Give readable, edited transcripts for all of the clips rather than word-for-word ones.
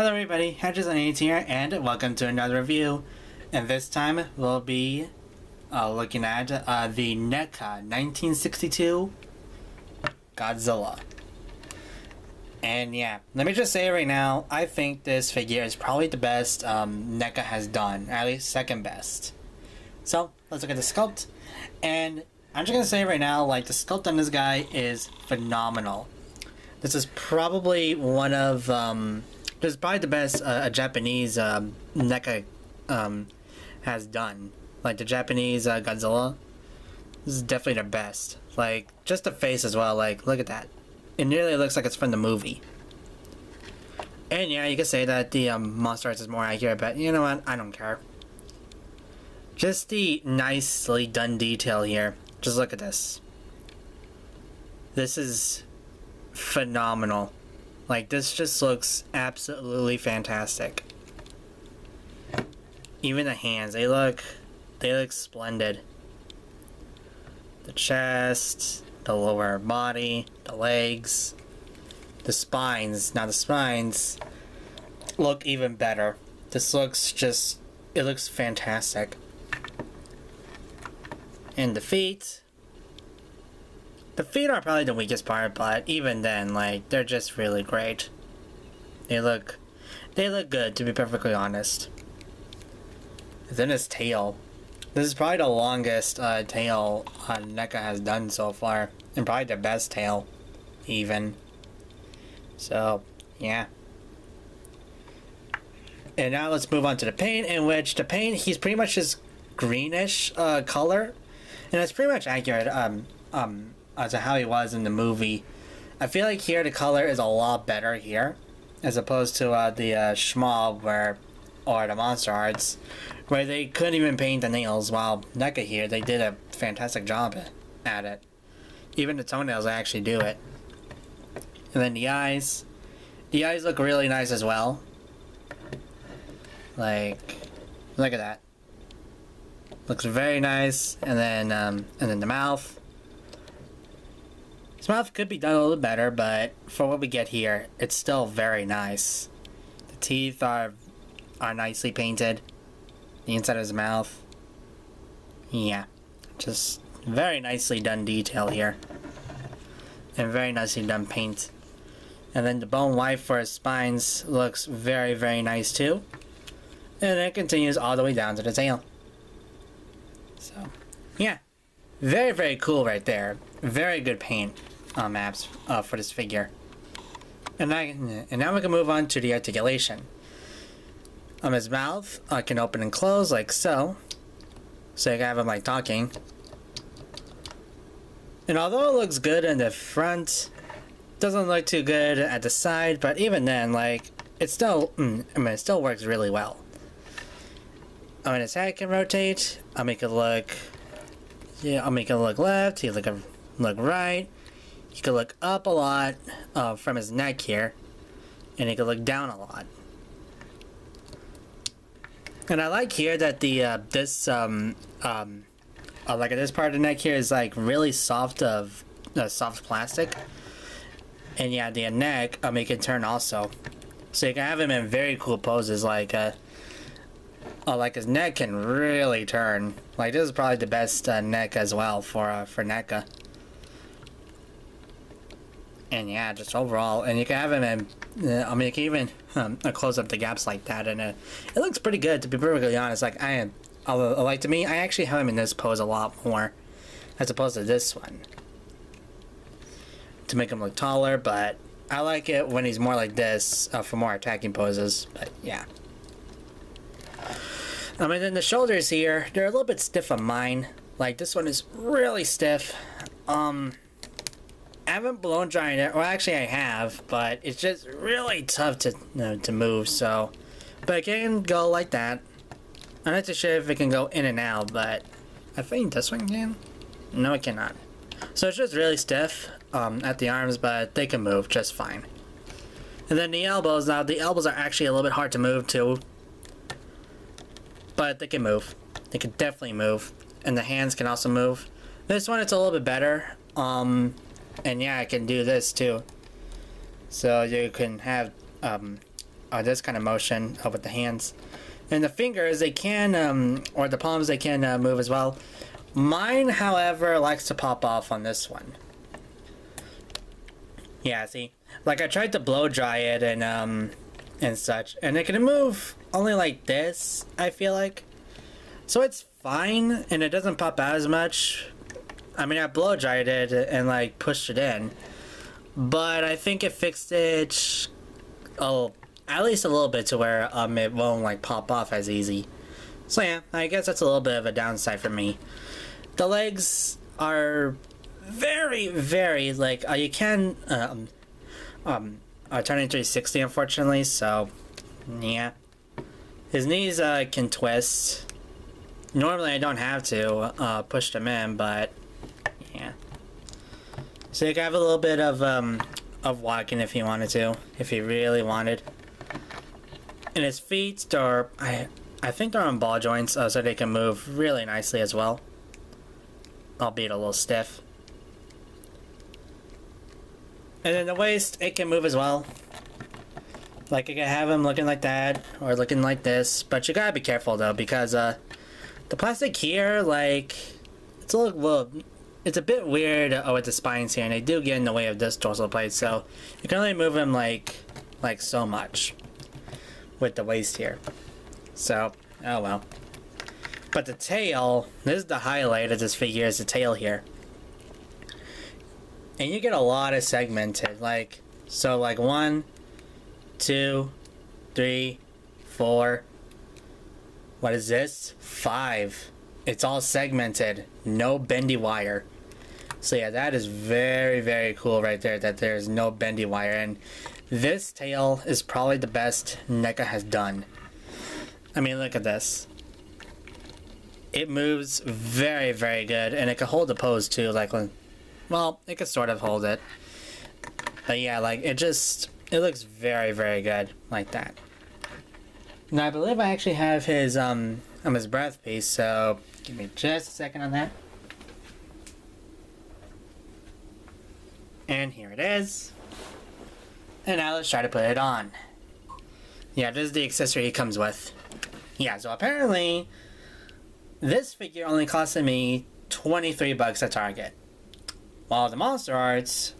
Hello everybody, Hydra here, and welcome to another review. And this time we'll be looking at the NECA 1962 Godzilla. And yeah, let me just say right now, I think this figure is probably the best NECA has done, or at least second best. So let's look at the sculpt, and I'm just gonna say right now, like, the sculpt on this guy is phenomenal. This is probably one of this is probably the best a Japanese NECA has done. Like the Japanese Godzilla, this is definitely the best. Like, just the face as well, like, look at that. It nearly looks like it's from the movie. And yeah, you could say that the monster arts is more accurate, but you know what, I don't care. Just the nicely done detail here. Just look at this. This is phenomenal. Like, this just looks absolutely fantastic. Even the hands, they look splendid. The chest, the lower body, the legs, the spines. Now the spines look even better. This looks just, it looks fantastic. And the feet. The feet are probably the weakest part, but even then, like, they're just really great. They look good, to be perfectly honest. And then his tail. This is probably the longest tail NECA has done so far, and probably the best tail, even. So, yeah. And now let's move on to the paint, in which the paint, he's pretty much this greenish color, and it's pretty much accurate as to how he was in the movie. I feel like here the color is a lot better here, as opposed to the Schmob or the Monster Arts, where they couldn't even paint the nails, while NECA here, they did a fantastic job at it. Even the toenails, they actually do it. And then the eyes. The eyes look really nice as well. Like, look at that. Looks very nice. And then the mouth. His mouth could be done a little better, but for what we get here, it's still very nice. The teeth are nicely painted. The inside of his mouth. Yeah. Just very nicely done detail here. And very nicely done paint. And then the bone white for his spines looks very, very nice too. And it continues all the way down to the tail. So, yeah. Very, very cool right there. Very good paint maps for this figure. And now we can move on to the articulation. His mouth can open and close like so. So you can have him like talking. And although it looks good in the front, doesn't look too good at the side, but even then, like, it still, it still works really well. His head can rotate. I'll make it look, yeah, I'll make it look left. He look right. He could look up a lot from his neck here, and he could look down a lot. And I like here that the like this part of the neck here is like really soft soft plastic, and yeah, the neck make it turn also, so you can have him in very cool poses. Like his neck can really turn. Like, this is probably the best neck as well for NECA. And yeah, just overall, and you can have him in, you can even close up the gaps like that, and it looks pretty good, to be perfectly honest. Like, to me, I actually have him in this pose a lot more, as opposed to this one, to make him look taller, but I like it when he's more like this, for more attacking poses, but yeah. And then the shoulders here, they're a little bit stiff on mine. Like, this one is really stiff. I haven't blown drying it. Well, actually I have, but it's just really tough to move, so. But it can go like that. I'm not too sure if it can go in and out, but I think this one can. No, it cannot. So it's just really stiff at the arms, but they can move just fine. And then the elbows, now the elbows are actually a little bit hard to move too. But they can move. They can definitely move. And the hands can also move. This one, it's a little bit better. And yeah, I can do this too. So you can have this kind of motion with the hands. And the fingers, they can, or the palms, they can move as well. Mine, however, likes to pop off on this one. Yeah, see? Like, I tried to blow dry it and such, and it can move only like this, I feel like. So it's fine, and it doesn't pop out as much. I mean, I blow dried it and, like, pushed it in. But I think it fixed it, at least a little bit to where it won't like pop off as easy. So yeah, I guess that's a little bit of a downside for me. The legs are very, very like you can turn in 360 unfortunately. So yeah, his knees can twist. Normally I don't have to push them in, but yeah. So you can have a little bit of walking if you wanted to, if you really wanted. And his feet are, I think they're on ball joints, so they can move really nicely as well. Albeit a little stiff. And then the waist, it can move as well. Like you can have him looking like that, or looking like this. But you gotta be careful though, because the plastic here, like, it's a little, it's a bit weird with the spines here, and they do get in the way of this dorsal plate, so you can only move him like so much with the waist here. So, oh well. But the tail, this is the highlight of this figure, is the tail here. And you get a lot of segmented, like, so like 1, 2, 3, 4, what is this? 5. It's all segmented, no bendy wire. So yeah, that is very, very cool right there, that there's no bendy wire. And this tail is probably the best NECA has done. I mean, look at this. It moves very, very good, and it can hold the pose too, like, well, it can sort of hold it. But yeah, like, it looks very, very good, like that. Now, I believe I actually have his breath piece, so give me just a second on that. And here it is. And now let's try to put it on. Yeah, this is the accessory it comes with. Yeah, so apparently this figure only costed me $23 at Target. While the Monster Arts,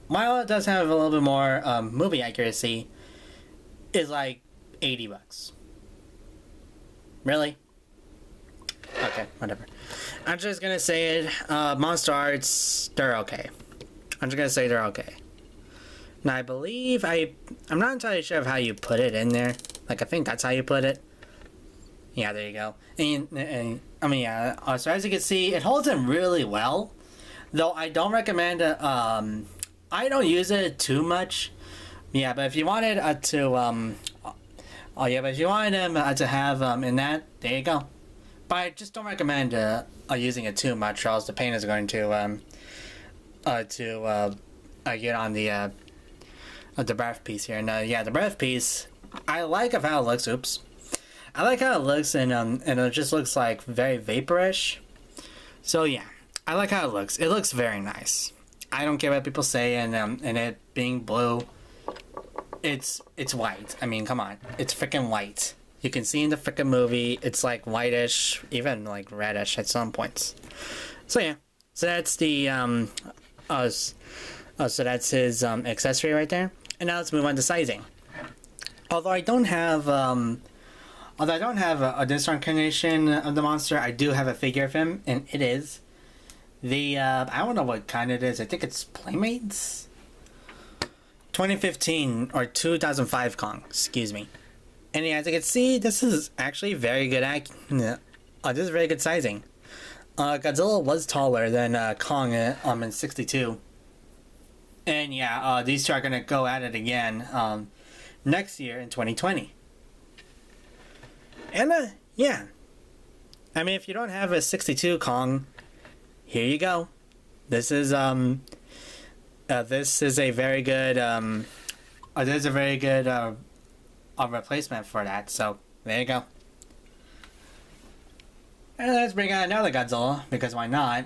while it does have a little bit more movie accuracy, is like $80. Really? Okay, whatever. I'm just gonna say it. Monster Arts, they're okay. I'm just gonna say they're okay. Now I believe I'm not entirely sure of how you put it in there. Like, I think that's how you put it. Yeah, there you go. And I mean, yeah. So as you can see, it holds in really well. Though I don't recommend it. I don't use it too much. Yeah, but if you wanted if you wanted him to have in that, there you go. But I just don't recommend using it too much, or else the paint is going to get on the breath piece here. And yeah, the breath piece, I like of how it looks. Oops, I like how it looks, and it just looks like very vaporish. So yeah, I like how it looks. It looks very nice. I don't care what people say, and it being blue, it's white. I mean, come on, it's freaking white. You can see in the freaking movie, it's like whitish, even like reddish at some points. So yeah, so that's the so that's his accessory right there. And now let's move on to sizing. Although I don't have a this incarnation of the monster, I do have a figure of him, and it is the I don't know what kind it is. I think it's Playmates 2015 or 2005 Kong. Excuse me. And yeah, as you can see, this is actually very good. This is very good sizing. Godzilla was taller than Kong in '62. And yeah, these two are gonna go at it again next year in 2020. And yeah, I mean, if you don't have a '62 Kong, here you go. This is a very good a replacement for that. So there you go. And let's bring out another Godzilla, because why not?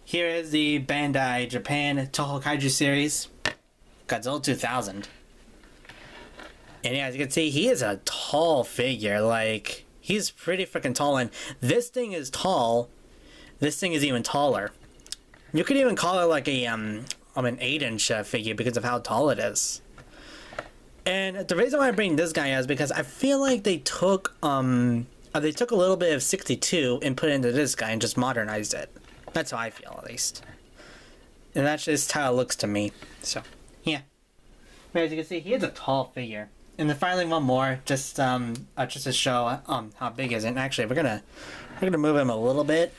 Here is the Bandai Japan Toho Kaiju series, Godzilla 2000. And yeah, as you can see, he is a tall figure. Like, he's pretty freaking tall. And this thing is tall. This thing is even taller. You could even call it like an 8-inch figure because of how tall it is. And the reason why I bring this guy is because I feel like they took a little bit of 62 and put it into this guy and just modernized it. That's how I feel, at least. And that's just how it looks to me. So, yeah. But as you can see, he is a tall figure. And then finally one more, just to show how big he is. And actually, we're gonna move him a little bit.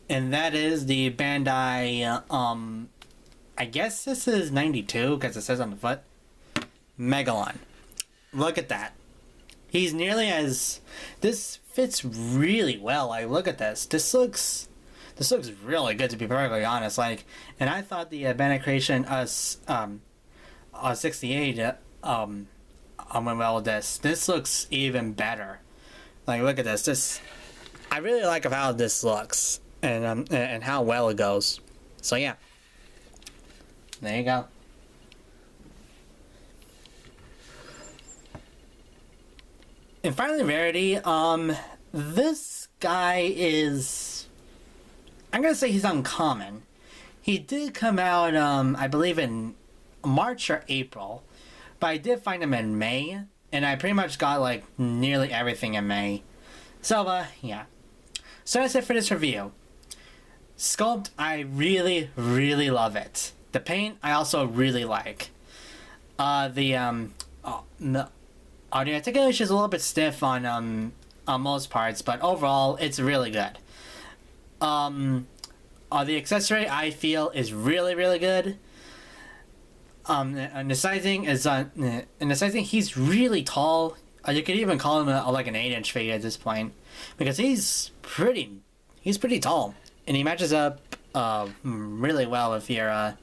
And that is the Bandai, I guess this is 92 because it says on the foot. Megalon. Look at that. He's nearly as... This fits really well. Like, look at this. This looks really good, to be perfectly honest. Like, and I thought the Bandai Creation 68 went well with this. This looks even better. Like, look at this. I really like how this looks and how well it goes. So yeah, there you go. And finally, Rarity. This guy is, I'm gonna say he's uncommon. He did come out, I believe in March or April, but I did find him in May, and I pretty much got like nearly everything in May. So, yeah. So that's it for this review. Sculpt, I really, really love it. The paint, I also really like. The articulation is a little bit stiff on most parts, but overall, it's really good. The accessory, I feel, is really, really good. And the sizing is he's really tall. You could even call him like an 8-inch figure at this point, because he's pretty tall, and he matches up really well with your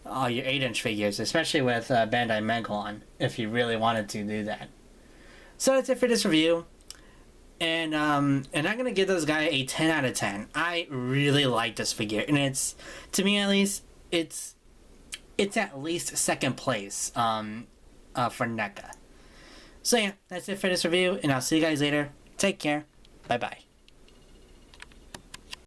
8-inch figures, especially with Bandai Megalon, if you really wanted to do that. So that's it for this review, and I'm gonna give this guy a 10 out of 10. I really like this figure, and it's, to me at least, it's at least second place for NECA. So yeah, that's it for this review, and I'll see you guys later. Take care. Bye bye.